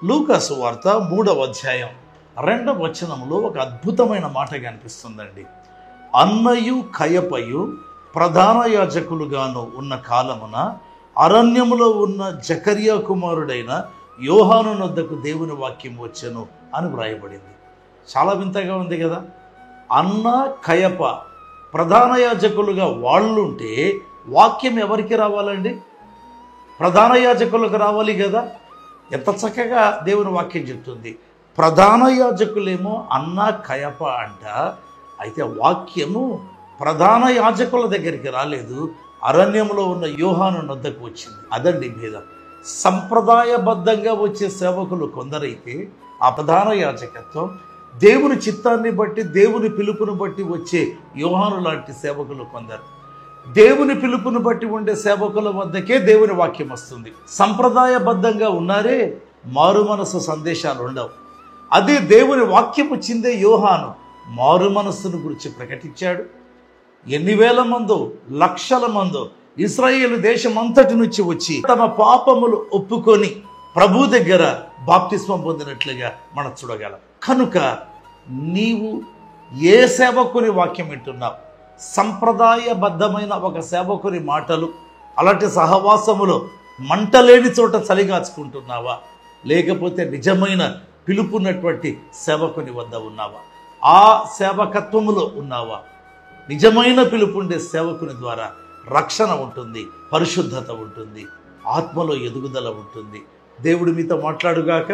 లూకాసు వార్త 3వ అధ్యాయం 2వ వచనంలో ఒక అద్భుతమైన మాట కనిపిస్తుందండి. అన్నయు కయపయు ప్రధాన యాజకులుగాను ఉన్న కాలమున అరణ్యములో ఉన్న జకర్యా కుమారుడైన యోహాను నొద్దకు దేవుని వాక్యం వచ్చెను అని వ్రాయబడింది. చాలా వింతగా ఉంది కదా. అన్న కయప ప్రధాన యాజకులుగా వాళ్ళుంటే వాక్యం ఎవరికి రావాలండి? ప్రధాన యాజకులకు రావాలి కదా. ఎంత చక్కగా దేవుని వాక్యం చెప్తుంది. ప్రధాన యాజకులేమో అన్న కయప అంట. అయితే వాక్యము ప్రధాన యాజకుల దగ్గరికి రాలేదు, అరణ్యంలో ఉన్న యోహాను నొద్దకు వచ్చింది. అదండి భేదం. సంప్రదాయబద్ధంగా వచ్చే సేవకులు కొందరైతే ఆ ప్రధాన యాజకత్వం దేవుని చిత్తాన్ని బట్టి దేవుని పిలుపును బట్టి వచ్చే యోహాను లాంటి సేవకులు కొందరు. దేవుని పిలుపును బట్టి ఉండే సేవకుల వద్దకే దేవుని వాక్యం వస్తుంది. సంప్రదాయబద్ధంగా ఉన్నారే, మారు మనసు సందేశాలు ఉండవు. అదే దేవుని వాక్యం వచ్చిందే యోహాను మారు మనస్సును గురించి ప్రకటించాడు. ఎన్ని వేల మందో లక్షల మందో ఇశ్రాయేలు దేశమంతటి నుంచి వచ్చి తమ పాపములు ఒప్పుకొని ప్రభు దగ్గర బాప్తిస్మం పొందినట్లుగా మనం చూడగలం. కనుక నీవు ఏ సేవకుని వాక్యం వింటున్నావు? సంప్రదాయబద్ధమైన ఒక సేవకుని మాటలు, అలాంటి సహవాసములో మంటలేని చోట చలిగాచుకుంటున్నావా? లేకపోతే నిజమైన పిలుపున్నటువంటి సేవకుని వద్ద ఉన్నావా? ఆ సేవకత్వములో ఉన్నావా? నిజమైన పిలుపుండే సేవకుని ద్వారా రక్షణ ఉంటుంది, పరిశుద్ధత ఉంటుంది, ఆత్మలో ఎదుగుదల ఉంటుంది. దేవుడు మీతో మాట్లాడుగాక.